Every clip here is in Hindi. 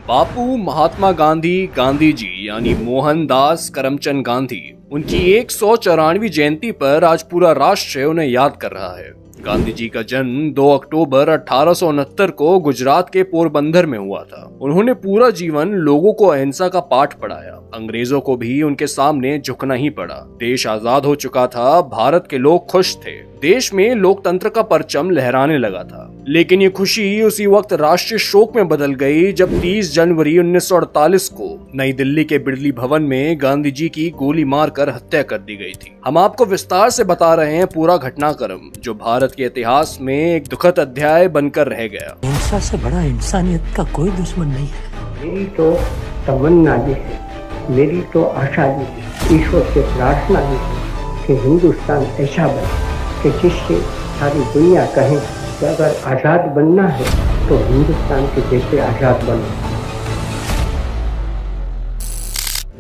बापू महात्मा गांधी गांधी जी यानी मोहनदास करमचंद गांधी, उनकी 194वीं जयंती पर आज पूरा राष्ट्र उन्हें याद कर रहा है। गांधी जी का जन्म 2 अक्टूबर 1869 को गुजरात के पोरबंदर में हुआ था। उन्होंने पूरा जीवन लोगों को अहिंसा का पाठ पढ़ाया। अंग्रेजों को भी उनके सामने झुकना ही पड़ा। देश आजाद हो चुका था, भारत के लोग खुश थे, देश में लोकतंत्र का परचम लहराने लगा था। लेकिन ये खुशी उसी वक्त राष्ट्रीय शोक में बदल गई जब 30 जनवरी 1948 को नई दिल्ली के बिड़ली भवन में गांधी जी की गोली मारकर हत्या कर दी गई थी। हम आपको विस्तार से बता रहे हैं पूरा घटनाक्रम, जो भारत के इतिहास में एक दुखद अध्याय बनकर रह गया। हिंसा से बड़ा इंसानियत का कोई दुश्मन नहीं है। मेरी तो तमन्ना भी है, मेरी तो आशा भी है, ईश्वर से प्रार्थना भी है कि हिंदुस्तान ऐसा बने कि जिससे सारी दुनिया कहे कि अगर आज़ाद बनना है तो हिंदुस्तान के जैसे आज़ाद बनो।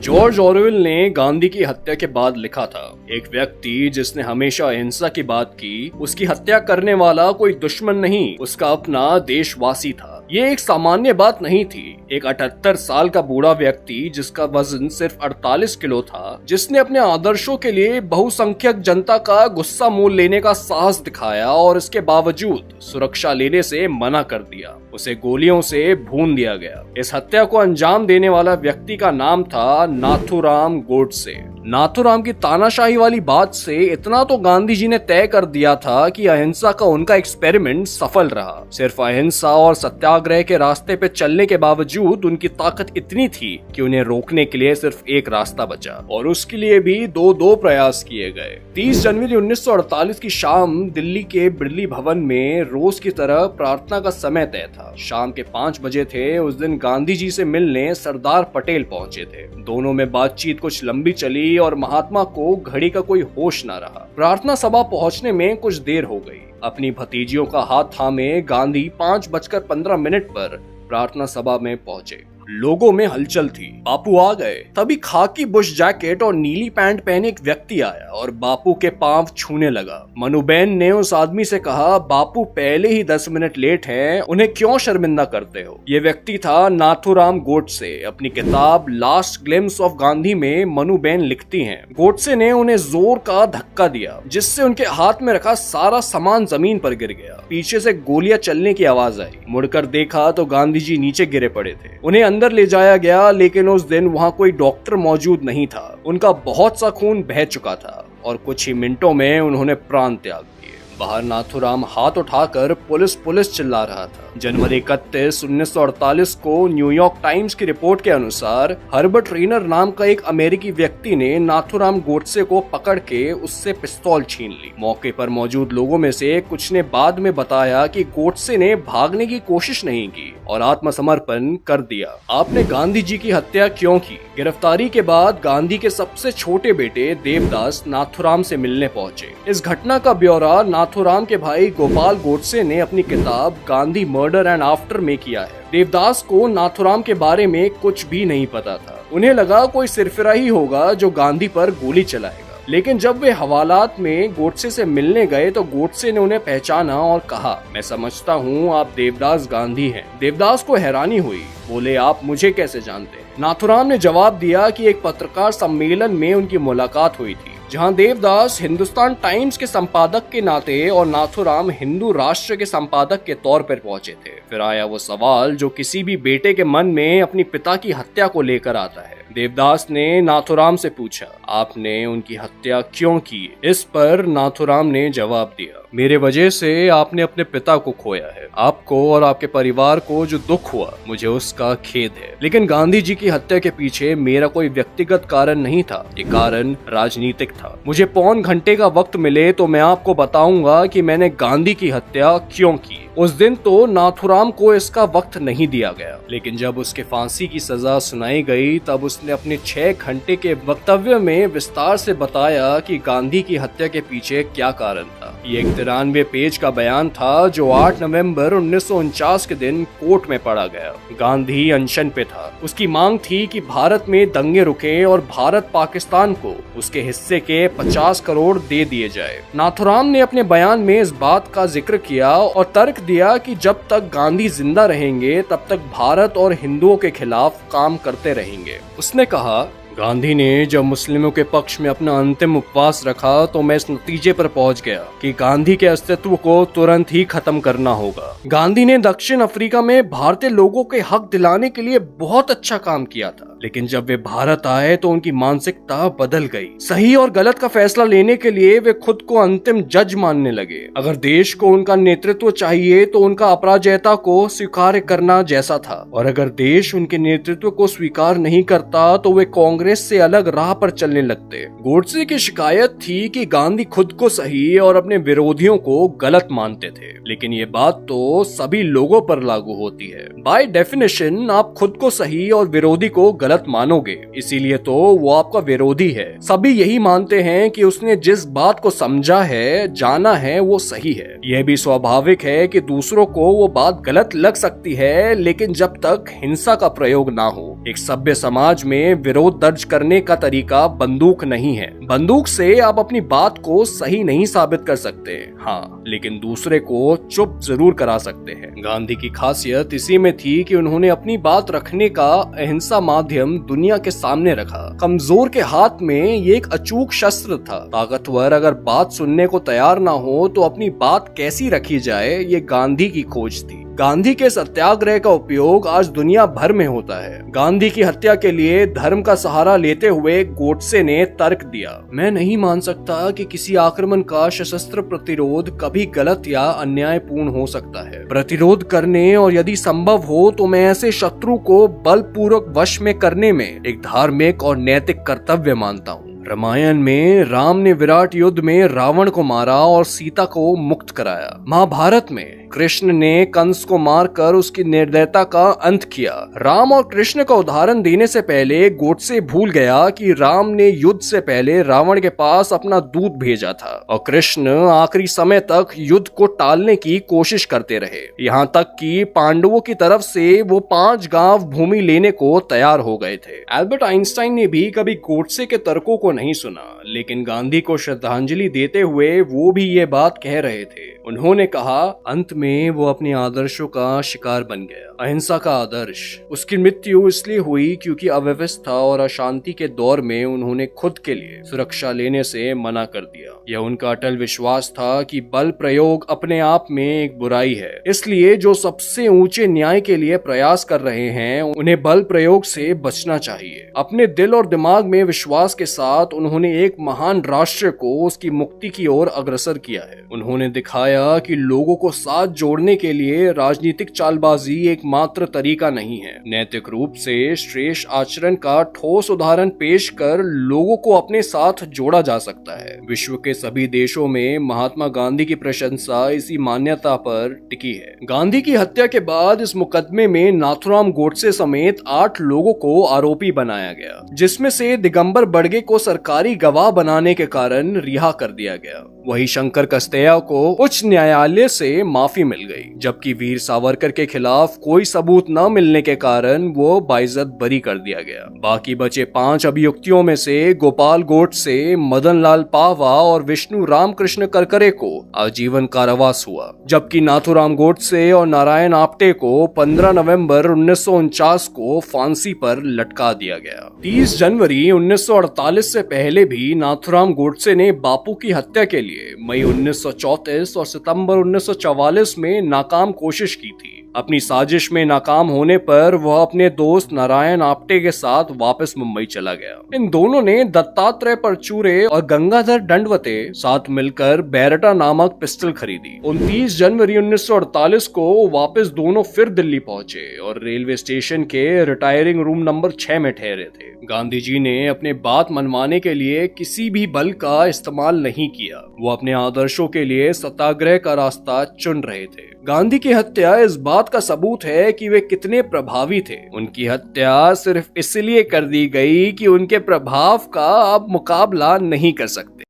जॉर्ज ऑरवेल ने गांधी की हत्या के बाद लिखा था, एक व्यक्ति जिसने हमेशा अहिंसा की बात की, उसकी हत्या करने वाला कोई दुश्मन नहीं, उसका अपना देशवासी था। ये एक सामान्य बात नहीं थी। एक 78 साल का बूढ़ा व्यक्ति जिसका वजन सिर्फ 48 किलो था, जिसने अपने आदर्शों के लिए बहुसंख्यक जनता का गुस्सा मोल लेने का साहस दिखाया और इसके बावजूद सुरक्षा लेने से मना कर दिया, उसे गोलियों से भून दिया गया। इस हत्या को अंजाम देने वाला व्यक्ति का नाम था नाथूराम गोडसे। नाथूराम की तानाशाही वाली बात से इतना तो गांधी जी ने तय कर दिया था कि अहिंसा का उनका एक्सपेरिमेंट सफल रहा। सिर्फ अहिंसा और सत्याग्रह के रास्ते पे चलने के बावजूद उनकी ताकत इतनी थी कि उन्हें रोकने के लिए सिर्फ एक रास्ता बचा, और उसके लिए भी दो प्रयास किए गए। 30 जनवरी 1948 की शाम दिल्ली के बिड़ली भवन में रोज की तरह प्रार्थना का समय तय था। शाम के 5 बजे थे। उस दिन गांधी जी से मिलने सरदार पटेल पहुंचे थे। दोनों में बातचीत कुछ लंबी चली और महात्मा को घड़ी का कोई होश न रहा। प्रार्थना सभा पहुंचने में कुछ देर हो गई। अपनी भतीजियों का हाथ थामे गांधी 5:15 पर प्रार्थना सभा में पहुंचे। लोगों में हलचल थी। बापू आ गए। तभी खाकी बुश जैकेट और नीली पैंट पहने एक व्यक्ति आया और बापू के पांव छूने लगा। मनुबेन ने उस आदमी से कहा, बापू पहले ही 10 मिनट लेट हैं, उन्हें क्यों शर्मिंदा करते हो। ये व्यक्ति था नाथूराम गोडसे। अपनी किताब लास्ट ग्लिम्स ऑफ गांधी में मनुबेन लिखती हैं, गोडसे ने उन्हें जोर का धक्का दिया जिससे उनके हाथ में रखा सारा सामान जमीन पर गिर गया। पीछे से गोलियां चलने की आवाज आई। मुड़कर देखा तो गांधी जी नीचे गिरे पड़े थे। उन्हें अंदर ले जाया गया, लेकिन उस दिन वहां कोई डॉक्टर मौजूद नहीं था। उनका बहुत सा खून बह चुका था और कुछ ही मिनटों में उन्होंने प्राण त्याग दिए। बाहर नाथूराम हाथ उठाकर पुलिस चिल्ला रहा था। जनवरी 31, 1948 को न्यूयॉर्क टाइम्स की रिपोर्ट के अनुसार हर्बर्ट रेनर नाम का एक अमेरिकी व्यक्ति ने नाथूराम गोडसे को पकड़ के उससे पिस्तौल छीन ली। मौके पर मौजूद लोगों में से कुछ ने बाद में बताया कि गोडसे ने भागने की कोशिश नहीं की और आत्मसमर्पण कर दिया। आपने गांधी जी की हत्या क्यों की? गिरफ्तारी के बाद गांधी के सबसे छोटे बेटे देवदास नाथूराम से मिलने पहुंचे। इस घटना का ब्यौरा नाथूराम के भाई गोपाल गोडसे ने अपनी किताब गांधी मर्डर एंड आफ्टर में किया है। देवदास को नाथूराम के बारे में कुछ भी नहीं पता था। उन्हें लगा कोई सिरफिरा ही होगा जो गांधी पर गोली चलाएगा। लेकिन जब वे हवालात में गोडसे से मिलने गए तो गोडसे ने उन्हें पहचाना और कहा, मैं समझता हूँ आप देवदास गांधी हैं। देवदास को हैरानी हुई। बोले, आप मुझे कैसे जानते हैं? नाथूराम ने जवाब दिया कि एक पत्रकार सम्मेलन में उनकी मुलाकात हुई थी, जहां देवदास हिंदुस्तान टाइम्स के संपादक के नाते और नाथूराम हिंदू राष्ट्र के संपादक के तौर पर पहुंचे थे। फिर आया वो सवाल जो किसी भी बेटे के मन में अपनी पिता की हत्या को लेकर आता है। देवदास ने नाथूराम से पूछा, आपने उनकी हत्या क्यों की? इस पर नाथूराम ने जवाब दिया, मेरे वजह से आपने अपने पिता को खोया है। आपको और आपके परिवार को जो दुख हुआ, मुझे उसका खेद है। लेकिन गांधी जी की हत्या के पीछे मेरा कोई व्यक्तिगत कारण नहीं था, ये कारण राजनीतिक था। मुझे पौन घंटे का वक्त मिले तो मैं आपको बताऊंगा कि मैंने गांधी की हत्या क्यों की। उस दिन तो नाथूराम को इसका वक्त नहीं दिया गया, लेकिन जब उसके फांसी की सजा सुनाई गई तब उसने अपने 6 घंटे के वक्तव्य में विस्तार से बताया कि गांधी की हत्या के पीछे क्या कारण था। ये 93 पेज का बयान था जो 8 नवंबर 1949 के दिन कोर्ट में पढ़ा गया। गांधी अनशन पे था। उसकी मांग थी कि भारत में दंगे रुके और भारत पाकिस्तान को उसके हिस्से के 50 करोड़ दे दिए जाए। नाथूराम ने अपने बयान में इस बात का जिक्र किया और तर्क दिया कि जब तक गांधी जिंदा रहेंगे तब तक भारत और हिंदुओं के खिलाफ काम करते रहेंगे। उसने कहा, गांधी ने जब मुस्लिमों के पक्ष में अपना अंतिम उपवास रखा तो मैं इस नतीजे पर पहुंच गया कि गांधी के अस्तित्व को तुरंत ही खत्म करना होगा। गांधी ने दक्षिण अफ्रीका में भारतीय लोगों के हक दिलाने के लिए बहुत अच्छा काम किया था, लेकिन जब वे भारत आए तो उनकी मानसिकता बदल गई। सही और गलत का फैसला लेने के लिए वे खुद को अंतिम जज मानने लगे। अगर देश को उनका नेतृत्व चाहिए तो उनका अपराजयता को स्वीकार करना जैसा था, और अगर देश उनके नेतृत्व को स्वीकार नहीं करता तो वे कांग्रेस से अलग राह पर चलने लगते। गोडसे की शिकायत थी कि गांधी खुद को सही और अपने विरोधियों को गलत मानते थे, लेकिन ये बात तो सभी लोगों पर लागू होती है। बाय डेफिनेशन आप खुद को सही और विरोधी को गलत मानोगे, इसीलिए तो वो आपका विरोधी है। सभी यही मानते हैं कि उसने जिस बात को समझा है, जाना है, वो सही है। यह भी स्वाभाविक है कि दूसरों को वो बात गलत लग सकती है, लेकिन जब तक हिंसा का प्रयोग ना हो। एक सभ्य समाज में विरोध दर्ज करने का तरीका बंदूक नहीं है। बंदूक से आप अपनी बात को सही नहीं साबित कर सकते, हाँ, लेकिन दूसरे को चुप जरूर करा सकते हैं। गांधी की खासियत इसी में थी कि उन्होंने अपनी बात रखने का अहिंसा माध्यम दुनिया के सामने रखा। कमजोर के हाथ में ये एक अचूक शस्त्र था। ताकतवर अगर बात सुनने को तैयार ना हो तो अपनी बात कैसी रखी जाए, ये गांधी की खोज थी। गांधी के सत्याग्रह का उपयोग आज दुनिया भर में होता है। गांधी की हत्या के लिए धर्म का सहारा लेते हुए गोडसे ने तर्क दिया, मैं नहीं मान सकता कि किसी आक्रमण का सशस्त्र प्रतिरोध कभी गलत या अन्यायपूर्ण हो सकता है। प्रतिरोध करने और यदि संभव हो तो मैं ऐसे शत्रु को बलपूर्वक वश में करने में एक धार्मिक और नैतिक कर्तव्य मानता हूँ। रामायण में राम ने विराट युद्ध में रावण को मारा और सीता को मुक्त कराया। महाभारत में कृष्ण ने कंस को मारकर उसकी निर्दयता का अंत किया। राम और कृष्ण का उदाहरण देने से पहले गोडसे भूल गया कि राम ने युद्ध से पहले रावण के पास अपना दूत भेजा था और कृष्ण आखिरी समय तक युद्ध को टालने की कोशिश करते रहे, यहाँ तक कि पांडवों की तरफ से वो 5 गांव भूमि लेने को तैयार हो गए थे। एल्बर्ट आइंस्टाइन ने भी कभी गोडसे के तर्कों को नहीं सुना, लेकिन गांधी को श्रद्धांजलि देते हुए वो भी ये बात कह रहे थे। उन्होंने कहा, अंत में वो अपने आदर्शों का शिकार बन गया। अहिंसा का आदर्श। उसकी मृत्यु इसलिए हुई क्योंकि अव्यवस्था और अशांति के दौर में उन्होंने खुद के लिए सुरक्षा लेने से मना कर दिया। यह उनका अटल विश्वास था कि बल प्रयोग अपने आप में एक बुराई है, इसलिए जो सबसे ऊंचे न्याय के लिए प्रयास कर रहे हैं उन्हें बल प्रयोग से बचना चाहिए। अपने दिल और दिमाग में विश्वास के साथ उन्होंने एक महान राष्ट्र को उसकी मुक्ति की ओर अग्रसर किया है। उन्होंने दिखाया कि लोगों को साथ जोड़ने के लिए राजनीतिक चालबाजी एकमात्र तरीका नहीं है। नैतिक रूप से श्रेष्ठ आचरण का ठोस उदाहरण पेश कर लोगों को अपने साथ जोड़ा जा सकता है। विश्व के सभी देशों में महात्मा गांधी की प्रशंसा इसी मान्यता पर टिकी है। गांधी की हत्या के बाद इस मुकदमे में नाथुराम गोडसे समेत 8 लोगों को आरोपी बनाया गया, जिसमें से दिगंबर बड़गे को सरकारी गवाह बनाने के कारण रिहा कर दिया गया। वही शंकर कस्तैया को उच्च न्यायालय से माफी मिल गई, जबकि वीर सावरकर के खिलाफ कोई सबूत न मिलने के कारण वो बाइज्जत बरी कर दिया गया। बाकी बचे 5 अभियुक्तियों में से गोपाल गोडसे, मदन लाल पावा और विष्णु रामकृष्ण करकरे को आजीवन कारावास हुआ, जबकि नाथुराम गोडसे और नारायण आप्टे को 15 नवंबर 1949 को फांसी पर लटका दिया गया। 30 जनवरी 1948 से पहले भी नाथुराम गोडसे ने बापू की हत्या के लिए मई 1934 और सितंबर 1944 में नाकाम कोशिश की थी। अपनी साजिश में नाकाम होने पर वह अपने दोस्त नारायण आप्टे के साथ वापस मुंबई चला गया। इन दोनों ने दत्तात्रेय परचूरे और गंगाधर दंडवते साथ मिलकर बैरटा नामक पिस्टल खरीदी। 29 जनवरी 1948 को वापस दोनों फिर दिल्ली पहुंचे और रेलवे स्टेशन के रिटायरिंग रूम नंबर 6 में ठहरे थे। गांधी जी ने अपने बात मनवाने के लिए किसी भी बल का इस्तेमाल नहीं किया। वो अपने आदर्शों के लिए सत्याग्रह का रास्ता चुन रहे थे। गांधी की हत्या इस बात का सबूत है कि वे कितने प्रभावी थे। उनकी हत्या सिर्फ इसलिए कर दी गई कि उनके प्रभाव का आप मुकाबला नहीं कर सकते।